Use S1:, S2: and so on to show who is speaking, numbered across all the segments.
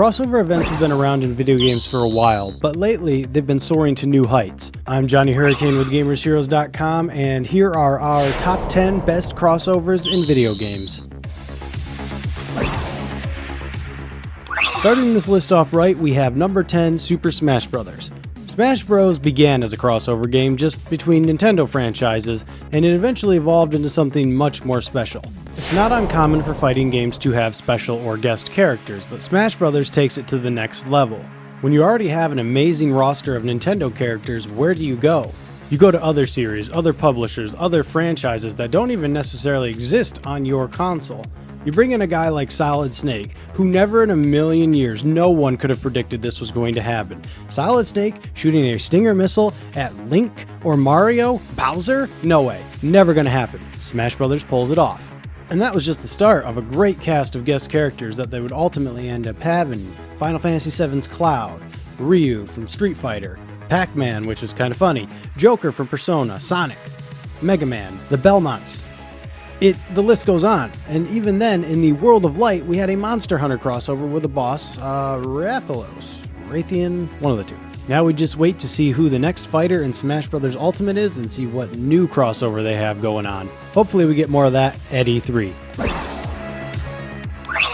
S1: Crossover events have been around in video games for a while, but lately they've been soaring to new heights. I'm Johnny Hurricane with GamersHeroes.com, and here are our top 10 best crossovers in video games. Starting this list off right, we have number 10, Super Smash Bros. Smash Bros. Began as a crossover game just between Nintendo franchises, and it eventually evolved into something much more special. It's not uncommon for fighting games to have special or guest characters, but Smash Bros. Takes it to the next level. When you already have an amazing roster of Nintendo characters, where do you go? You go to other series, other publishers, other franchises that don't even necessarily exist on your console. You bring in a guy like Solid Snake, who never in a million years, no one could have predicted this was going to happen. Solid Snake shooting a Stinger missile at Link or Mario? Bowser? No way. Never gonna happen. Smash Bros. Pulls it off. And that was just the start of a great cast of guest characters that they would ultimately end up having. Final Fantasy VII's Cloud, Ryu from Street Fighter, Pac-Man, which is kind of funny, Joker from Persona, Sonic, Mega Man, the Belmonts. The list goes on, and even then, in the World of Light, we had a Monster Hunter crossover with the boss, Raytheon, one of the two. Now we just wait to see who the next fighter in Smash Bros. Ultimate is and see what new crossover they have going on. Hopefully we get more of that at E3.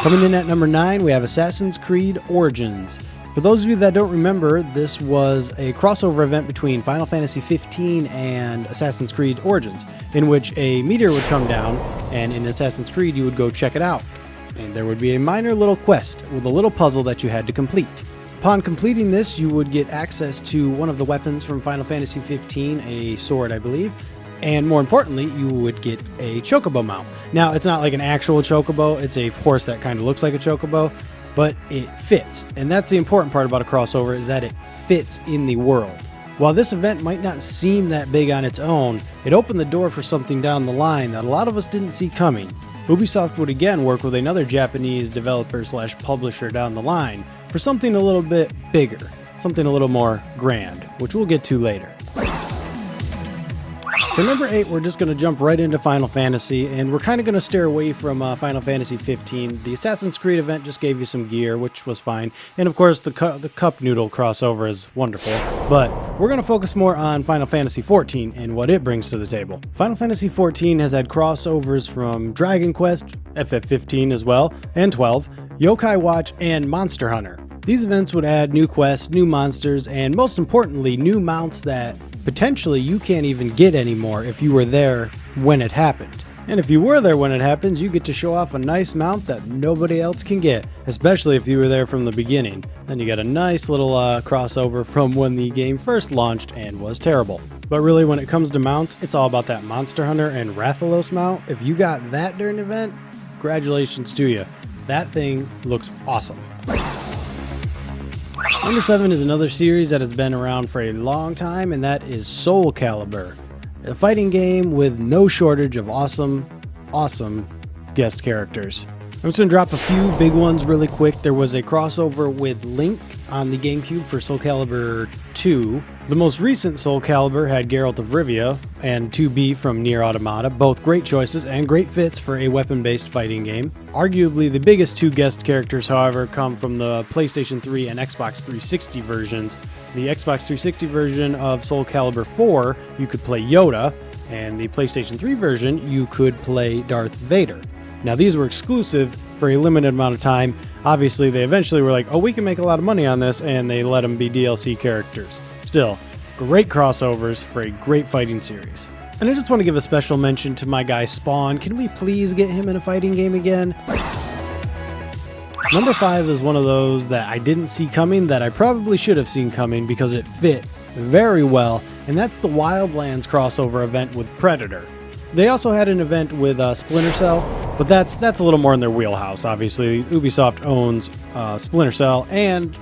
S1: Coming in at number 9, we have Assassin's Creed Origins. For those of you that don't remember, this was a crossover event between Final Fantasy XV and Assassin's Creed Origins, in which a meteor would come down, and in Assassin's Creed you would go check it out. And there would be a minor little quest with a little puzzle that you had to complete. Upon completing this, you would get access to one of the weapons from Final Fantasy XV, a sword I believe, and more importantly, you would get a chocobo mount. Now, it's not like an actual chocobo, it's a horse that kind of looks like a chocobo, but it fits. And that's the important part about a crossover, is that it fits in the world. While this event might not seem that big on its own, it opened the door for something down the line that a lot of us didn't see coming. Ubisoft would again work with another Japanese developer slash publisher down the line for something a little bit bigger, something a little more grand, which we'll get to later. For number 8, we're just going to jump right into Final Fantasy, and we're kind of going to steer away from Final Fantasy XV. The Assassin's Creed event just gave you some gear, which was fine, and of course the Cup Noodle crossover is wonderful, but we're going to focus more on Final Fantasy XIV and what it brings to the table. Final Fantasy XIV has had crossovers from Dragon Quest, FF15 as well, and 12, Yokai Watch, and Monster Hunter. These events would add new quests, new monsters, and most importantly, new mounts that potentially you can't even get anymore if you were there when it happened. And if you were there when it happens, you get to show off a nice mount that nobody else can get, especially if you were there from the beginning. Then you got a nice little crossover from when the game first launched and was terrible. But really, when it comes to mounts, it's all about that Monster Hunter and Rathalos mount. If you got that during the event, congratulations to you. That thing looks awesome. Number 7 is another series that has been around for a long time, and that is Soulcalibur, a fighting game with no shortage of awesome guest characters. I'm just going to drop a few big ones really quick. There was a crossover with Link on the GameCube for Soulcalibur 2. The most recent Soulcalibur had Geralt of Rivia and 2B from Nier Automata, both great choices and great fits for a weapon-based fighting game. Arguably the biggest two guest characters, however, come from the PlayStation 3 and Xbox 360 versions. The Xbox 360 version of Soulcalibur 4, you could play Yoda, and the PlayStation 3 version, you could play Darth Vader. Now, these were exclusive for a limited amount of time. Obviously, they eventually were like, oh, we can make a lot of money on this, and they let them be DLC characters. Still, great crossovers for a great fighting series. And I just want to give a special mention to my guy Spawn. Can we please get him in a fighting game again? Number 5 is one of those that I didn't see coming that I probably should have seen coming because it fit very well, and that's the Wildlands crossover event with Predator. They also had an event with Splinter Cell, but that's a little more in their wheelhouse. Obviously, Ubisoft owns Splinter Cell and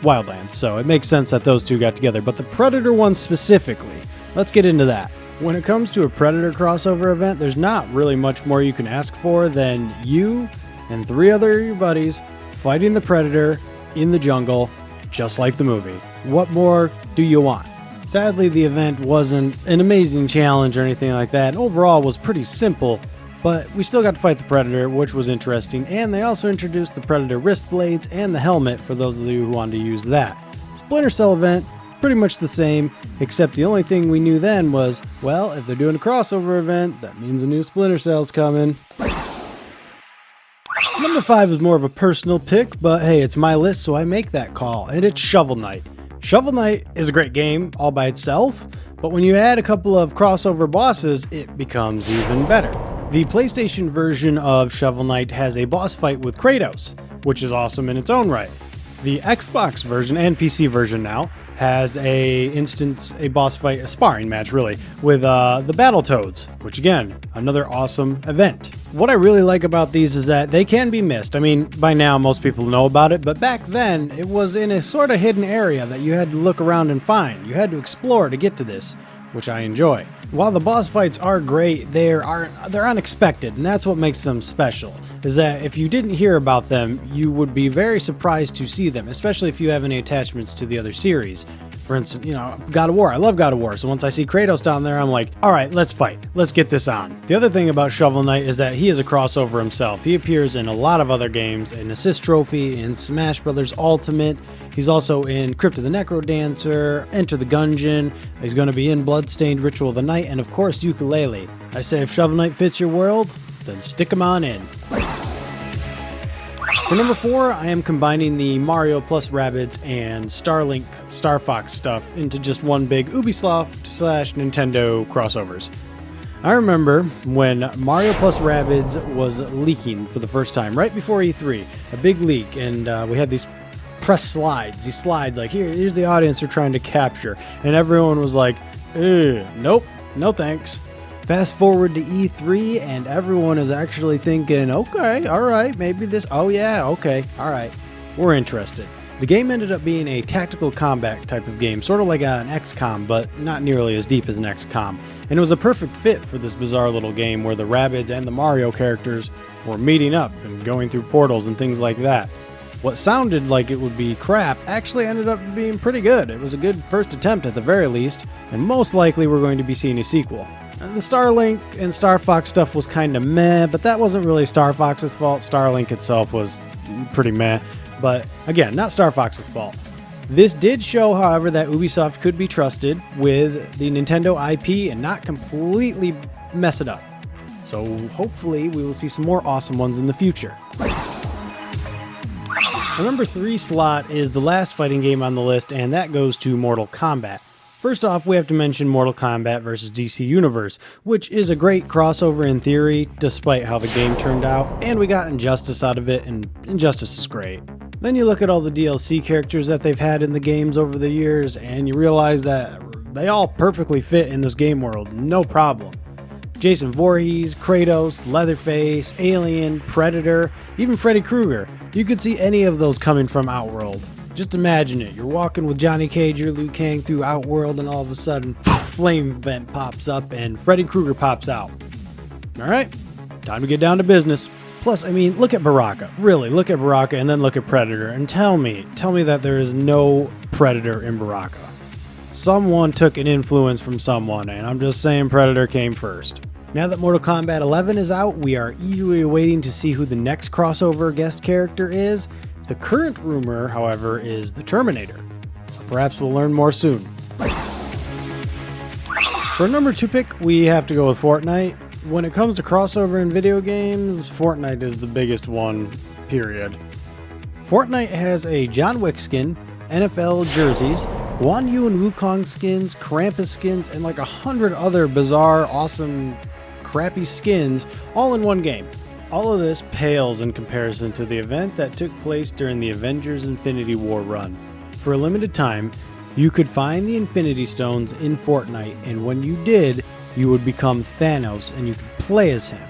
S1: Wildlands, so it makes sense that those two got together. But the Predator one specifically, let's get into that. When it comes to a Predator crossover event, there's not really much more you can ask for than you and 3 other of your buddies fighting the Predator in the jungle, just like the movie. What more do you want? Sadly, the event wasn't an amazing challenge or anything like that, and overall was pretty simple, But we still got to fight the Predator, which was interesting, and they also introduced the Predator wrist blades and the helmet for those of you who wanted to use that. Splinter Cell event, pretty much the same, except the only thing we knew then was, well, if they're doing a crossover event, that means a new Splinter Cell's coming. Number 5 is more of a personal pick, but hey, it's my list, so I make that call, and it's Shovel Knight. Shovel Knight is a great game all by itself, but when you add a couple of crossover bosses, it becomes even better. The PlayStation version of Shovel Knight has a boss fight with Kratos, which is awesome in its own right. The Xbox version and PC version now has a boss fight, a sparring match really, with the Battletoads, which again, another awesome event. What I really like about these is that they can be missed. I mean, by now most people know about it, but back then it was in a sort of hidden area that you had to look around and find. You had to explore to get to this, which I enjoy. While the boss fights are great, they're unexpected, and that's what makes them special, is that if you didn't hear about them, you would be very surprised to see them, especially if you have any attachments to the other series. For instance, God of War. I love God of War, so once I see Kratos down there, I'm like, alright, let's fight. Let's get this on. The other thing about Shovel Knight is that he is a crossover himself. He appears in a lot of other games, in Assist Trophy, in Smash Bros. Ultimate. He's also in Crypt of the Necrodancer, Enter the Gungeon. He's going to be in Bloodstained Ritual of the Night, and of course, Ukulele. I say if Shovel Knight fits your world, then stick him on in. For number 4, I am combining the Mario plus Rabbids and Starlink, Star Fox stuff into just one big Ubisoft/Nintendo crossovers. I remember when Mario plus Rabbids was leaking for the first time, right before E3, a big leak, and we had these press slides, like, here's the audience we're trying to capture, and everyone was like, nope, no thanks. Fast forward to E3 and everyone is actually thinking, okay, alright, maybe this, oh yeah, okay, alright, we're interested. The game ended up being a tactical combat type of game, sort of like an XCOM, but not nearly as deep as an XCOM. And it was a perfect fit for this bizarre little game where the Rabbids and the Mario characters were meeting up and going through portals and things like that. What sounded like it would be crap actually ended up being pretty good. It was a good first attempt at the very least, and most likely we're going to be seeing a sequel. The Starlink and Star Fox stuff was kind of meh, but that wasn't really Star Fox's fault. Starlink itself was pretty meh, but again, not Star Fox's fault. This did show, however, that Ubisoft could be trusted with the Nintendo IP and not completely mess it up. So hopefully we will see some more awesome ones in the future. The number 3 slot is the last fighting game on the list, and that goes to Mortal Kombat. First off, we have to mention Mortal Kombat vs. DC Universe, which is a great crossover in theory, despite how the game turned out, and we got Injustice out of it, and Injustice is great. Then you look at all the DLC characters that they've had in the games over the years, and you realize that they all perfectly fit in this game world, no problem. Jason Voorhees, Kratos, Leatherface, Alien, Predator, even Freddy Krueger. You could see any of those coming from Outworld. Just imagine it. You're walking with Johnny Cage or Liu Kang through Outworld and all of a sudden, flame vent pops up and Freddy Krueger pops out. Alright, time to get down to business. Plus, I mean, look at Baraka. Really, look at Baraka and then look at Predator and tell me that there is no Predator in Baraka. Someone took an influence from someone, and I'm just saying Predator came first. Now that Mortal Kombat 11 is out, we are eagerly waiting to see who the next crossover guest character is. The current rumor, however, is the Terminator. So perhaps we'll learn more soon. For a number 2 pick, we have to go with Fortnite. When it comes to crossover in video games, Fortnite is the biggest one, period. Fortnite has a John Wick skin, NFL jerseys, Guan Yu and Wukong skins, Krampus skins, and like 100 other bizarre, awesome, crappy skins all in one game. All of this pales in comparison to the event that took place during the Avengers Infinity War run. For a limited time, you could find the Infinity Stones in Fortnite, and when you did, you would become Thanos and you could play as him.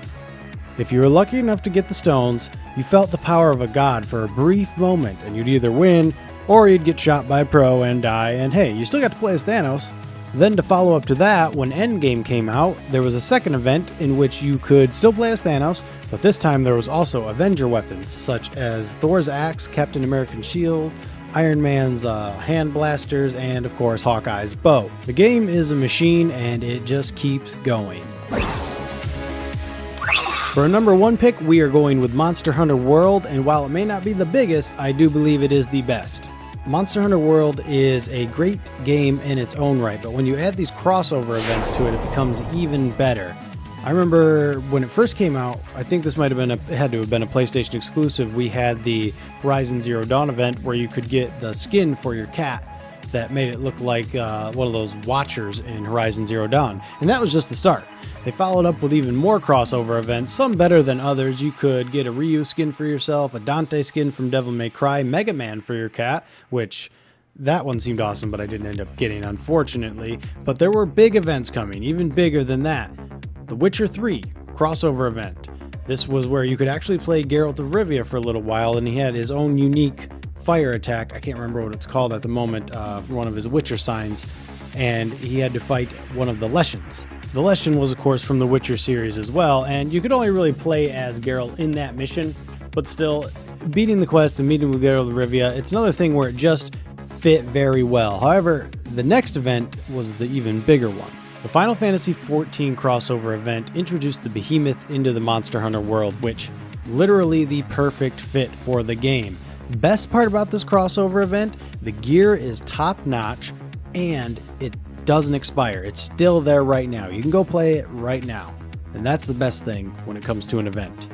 S1: If you were lucky enough to get the stones, you felt the power of a god for a brief moment, and you'd either win or you'd get shot by a pro and die, and hey, you still got to play as Thanos. Then to follow up to that, when Endgame came out, there was a second event in which you could still play as Thanos, but this time there was also Avenger weapons, such as Thor's axe, Captain America's shield, Iron Man's hand blasters, and of course Hawkeye's bow. The game is a machine and it just keeps going. For a number 1 pick, we are going with Monster Hunter World, and while it may not be the biggest, I do believe it is the best. Monster Hunter World is a great game in its own right, but when you add these crossover events to it, it becomes even better. I remember when it first came out, I think this might have been it had to have been a PlayStation exclusive. We had the Horizon Zero Dawn event where you could get the skin for your cat that made it look like one of those watchers in Horizon Zero Dawn. And that was just the start. They followed up with even more crossover events, some better than others. You could get a Ryu skin for yourself, a Dante skin from Devil May Cry, Mega Man for your cat, which that one seemed awesome, but I didn't end up getting, unfortunately. But there were big events coming, even bigger than that. The Witcher 3 crossover event. This was where you could actually play Geralt of Rivia for a little while, and he had his own unique fire attack. I can't remember what it's called at the moment, one of his Witcher signs, and he had to fight one of the Leshens. The Leshen was, of course, from the Witcher series as well, and you could only really play as Geralt in that mission, but still, beating the quest and meeting with Geralt of Rivia, it's another thing where it just fit very well. However, the next event was the even bigger one. The Final Fantasy XIV crossover event introduced the Behemoth into the Monster Hunter world, which literally the perfect fit for the game. Best part about this crossover event, the gear is top notch and it doesn't expire. It's still there right now. You can go play it right now. And that's the best thing when it comes to an event.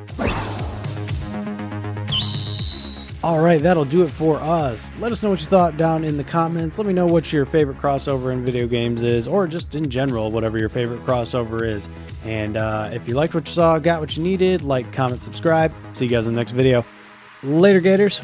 S1: Alright, that'll do it for us. Let us know what you thought down in the comments. Let me know what your favorite crossover in video games is, or just in general, whatever your favorite crossover is. And if you liked what you saw, got what you needed, like, comment, subscribe. See you guys in the next video. Later, Gators.